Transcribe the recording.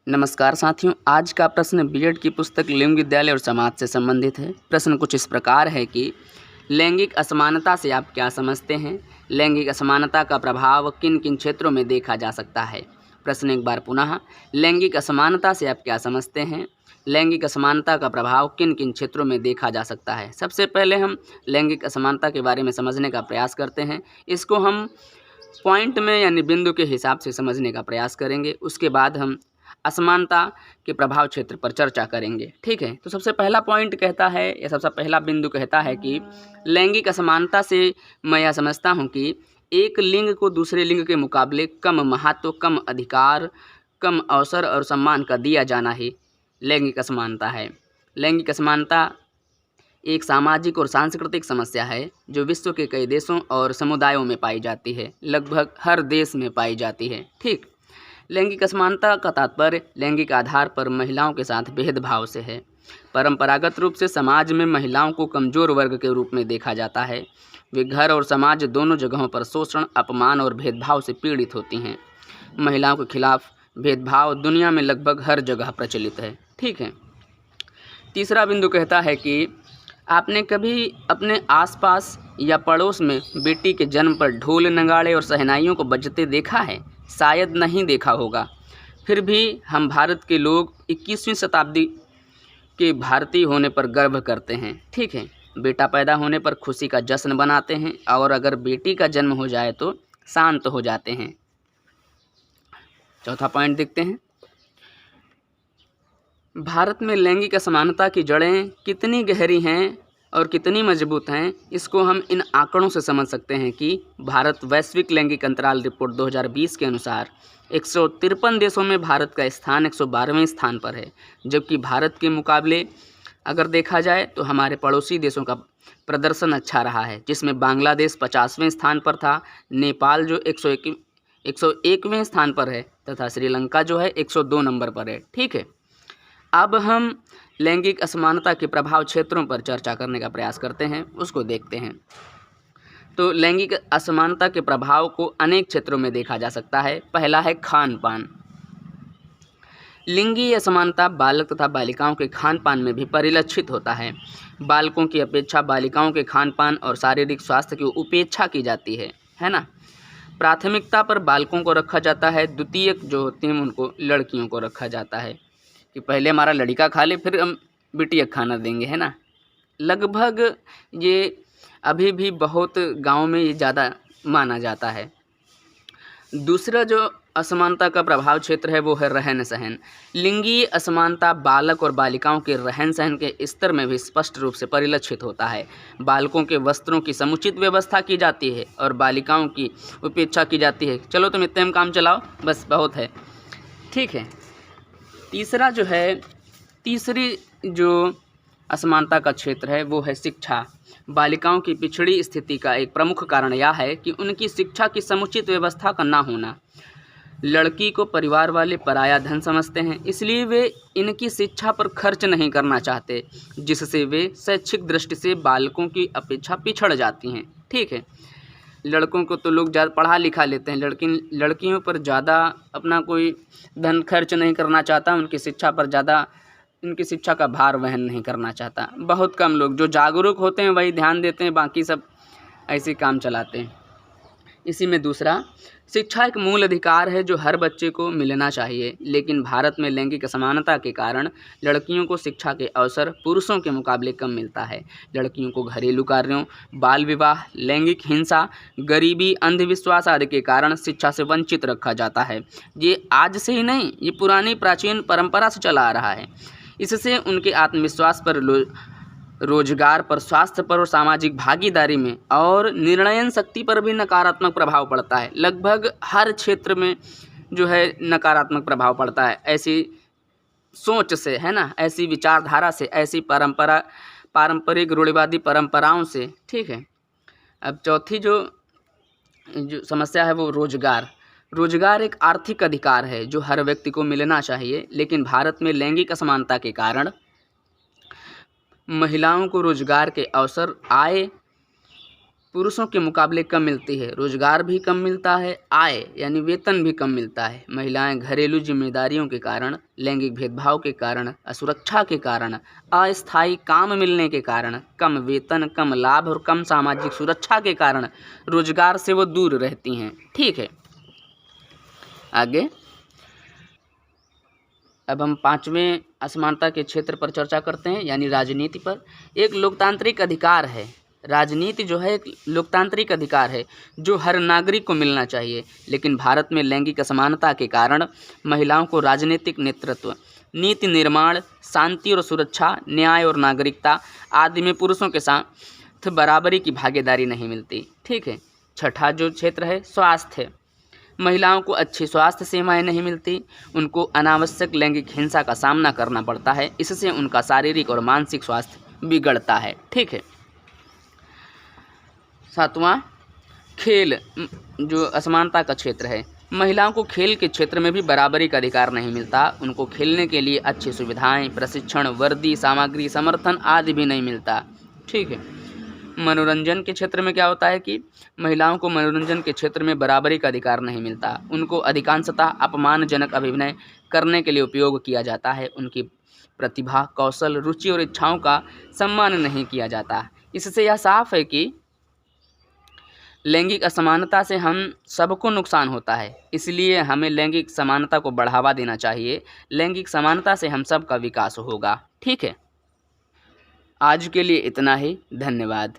नमस्कार साथियों, आज का प्रश्न बीएड की पुस्तक लिंग विद्यालय और समाज से संबंधित है। प्रश्न कुछ इस प्रकार है कि लैंगिक असमानता से आप क्या समझते हैं? लैंगिक असमानता का प्रभाव किन किन क्षेत्रों में देखा जा सकता है? प्रश्न एक बार पुनः, लैंगिक असमानता से आप क्या समझते हैं? लैंगिक असमानता का प्रभाव किन किन क्षेत्रों में देखा जा सकता है? सबसे पहले हम लैंगिक असमानता के बारे में समझने का प्रयास करते हैं। इसको हम पॉइंट में यानी बिंदु के हिसाब से समझने का प्रयास करेंगे। उसके बाद हम असमानता के प्रभाव क्षेत्र पर चर्चा करेंगे। ठीक है, तो सबसे पहला पॉइंट कहता है या सबसे पहला बिंदु कहता है कि लैंगिक असमानता से मैं यह समझता हूँ कि एक लिंग को दूसरे लिंग के मुकाबले कम महत्व, कम अधिकार, कम अवसर और सम्मान का दिया जाना ही लैंगिक असमानता है। लैंगिक असमानता एक सामाजिक और सांस्कृतिक समस्या है जो विश्व के कई देशों और समुदायों में पाई जाती है, लगभग हर देश में पाई जाती है। ठीक, लैंगिक असमानता का तात्पर्य लैंगिक आधार पर महिलाओं के साथ भेदभाव से है। परंपरागत रूप से समाज में महिलाओं को कमजोर वर्ग के रूप में देखा जाता है। वे घर और समाज दोनों जगहों पर शोषण, अपमान और भेदभाव से पीड़ित होती हैं। महिलाओं के खिलाफ भेदभाव दुनिया में लगभग हर जगह प्रचलित है। ठीक है, तीसरा बिंदु कहता है कि आपने कभी अपने आसपास या पड़ोस में बेटी के जन्म पर ढोल, नगाड़े और शहनाइयों को बजते देखा है? शायद नहीं देखा होगा। फिर भी हम भारत के लोग 21वीं शताब्दी के भारतीय होने पर गर्व करते हैं। ठीक है, बेटा पैदा होने पर खुशी का जश्न बनाते हैं और अगर बेटी का जन्म हो जाए तो शांत हो जाते हैं। चौथा पॉइंट देखते हैं, भारत में लैंगिक असमानता की जड़ें कितनी गहरी हैं और कितनी मजबूत हैं, इसको हम इन आंकड़ों से समझ सकते हैं कि भारत वैश्विक लैंगिक अंतराल रिपोर्ट 2020 के अनुसार 153 देशों में भारत का स्थान 112वें स्थान पर है। जबकि भारत के मुकाबले अगर देखा जाए तो हमारे पड़ोसी देशों का प्रदर्शन अच्छा रहा है, जिसमें बांग्लादेश 50वें स्थान पर था, नेपाल जो 101वें स्थान पर है तथा श्रीलंका जो है 102 नंबर पर है। ठीक है, अब हम लैंगिक असमानता के प्रभाव क्षेत्रों पर चर्चा करने का प्रयास करते हैं, उसको देखते हैं। तो लैंगिक असमानता के प्रभाव को अनेक क्षेत्रों में देखा जा सकता है। पहला है खान पान। लिंगी असमानता बालक तथा बालिकाओं के खान पान में भी परिलक्षित होता है। बालकों की अपेक्षा बालिकाओं के खान पान और शारीरिक स्वास्थ्य की उपेक्षा की जाती है ना। प्राथमिकता पर बालकों को रखा जाता है, द्वितीयक जो होते हैं उनको लड़कियों को रखा जाता है कि पहले हमारा लड़का खा ले फिर हम बिटिया खाना देंगे, है ना। लगभग ये अभी भी बहुत गांव में ये ज़्यादा माना जाता है। दूसरा जो असमानता का प्रभाव क्षेत्र है वो है रहन सहन। लिंगी असमानता बालक और बालिकाओं के रहन सहन के स्तर में भी स्पष्ट रूप से परिलक्षित होता है। बालकों के वस्त्रों की समुचित व्यवस्था की जाती है और बालिकाओं की उपेक्षा की जाती है। चलो तुम इतने में काम चलाओ, बस बहुत है। ठीक है, तीसरी जो असमानता का क्षेत्र है वो है शिक्षा। बालिकाओं की पिछड़ी स्थिति का एक प्रमुख कारण यह है कि उनकी शिक्षा की समुचित व्यवस्था का ना होना। लड़की को परिवार वाले पराया धन समझते हैं, इसलिए वे इनकी शिक्षा पर खर्च नहीं करना चाहते, जिससे वे शैक्षिक दृष्टि से बालकों की अपेक्षा पिछड़ जाती हैं। ठीक है, लड़कों को तो लोग ज़्यादा पढ़ा लिखा लेते हैं, लड़कियों पर ज़्यादा अपना कोई धन खर्च नहीं करना चाहता, उनकी शिक्षा पर ज़्यादा उनकी शिक्षा का भार वहन नहीं करना चाहता। बहुत कम लोग जो जागरूक होते हैं वही ध्यान देते हैं, बाकी सब ऐसे काम चलाते हैं। इसी में दूसरा, शिक्षा एक मूल अधिकार है जो हर बच्चे को मिलना चाहिए, लेकिन भारत में लैंगिक असमानता के कारण लड़कियों को शिक्षा के अवसर पुरुषों के मुकाबले कम मिलता है। लड़कियों को घरेलू कार्यों, बाल विवाह, लैंगिक हिंसा, गरीबी, अंधविश्वास आदि के कारण शिक्षा से वंचित रखा जाता है। ये आज से ही नहीं, ये पुरानी प्राचीन परंपरा से चला आ रहा है। इससे उनके आत्मविश्वास पर, रोजगार पर, स्वास्थ्य पर और सामाजिक भागीदारी में और निर्णयन शक्ति पर भी नकारात्मक प्रभाव पड़ता है। लगभग हर क्षेत्र में जो है नकारात्मक प्रभाव पड़ता है ऐसी सोच से, है ना, ऐसी विचारधारा से, ऐसी पारंपरिक रूढ़िवादी परंपराओं से। ठीक है, अब चौथी जो समस्या है वो रोजगार एक आर्थिक अधिकार है जो हर व्यक्ति को मिलना चाहिए, लेकिन भारत में लैंगिक असमानता के कारण महिलाओं को रोजगार के अवसर, आय पुरुषों के मुकाबले कम मिलती है, रोजगार भी कम मिलता है, आय यानी वेतन भी कम मिलता है। महिलाएं घरेलू जिम्मेदारियों के कारण, लैंगिक भेदभाव के कारण, असुरक्षा के कारण, अस्थायी काम मिलने के कारण, कम वेतन, कम लाभ और कम सामाजिक सुरक्षा के कारण रोजगार से वो दूर रहती हैं। ठीक है, आगे अब हम 5वें असमानता के क्षेत्र पर चर्चा करते हैं, यानी राजनीति पर। एक लोकतांत्रिक अधिकार है, राजनीति जो है एक लोकतांत्रिक अधिकार है जो हर नागरिक को मिलना चाहिए, लेकिन भारत में लैंगिक असमानता के कारण महिलाओं को राजनीतिक नेतृत्व, नीति निर्माण, शांति और सुरक्षा, न्याय और नागरिकता आदि में पुरुषों के साथ बराबरी की भागीदारी नहीं मिलती। ठीक है, छठा जो क्षेत्र है स्वास्थ्य। महिलाओं को अच्छी स्वास्थ्य सेवाएं नहीं मिलती, उनको अनावश्यक लैंगिक हिंसा का सामना करना पड़ता है, इससे उनका शारीरिक और मानसिक स्वास्थ्य बिगड़ता है। ठीक है, 7वां खेल जो असमानता का क्षेत्र है, महिलाओं को खेल के क्षेत्र में भी बराबरी का अधिकार नहीं मिलता, उनको खेलने के लिए अच्छी सुविधाएं, प्रशिक्षण, वर्दी, सामग्री, समर्थन आदि भी नहीं मिलता। ठीक है, मनोरंजन के क्षेत्र में क्या होता है कि महिलाओं को मनोरंजन के क्षेत्र में बराबरी का अधिकार नहीं मिलता, उनको अधिकांशतः अपमानजनक अभिनय करने के लिए उपयोग किया जाता है, उनकी प्रतिभा, कौशल, रुचि और इच्छाओं का सम्मान नहीं किया जाता। इससे यह साफ है कि लैंगिक असमानता से हम सबको नुकसान होता है, इसलिए हमें लैंगिक समानता को बढ़ावा देना चाहिए। लैंगिक समानता से हम सब का विकास होगा। ठीक है, आज के लिए इतना ही, धन्यवाद।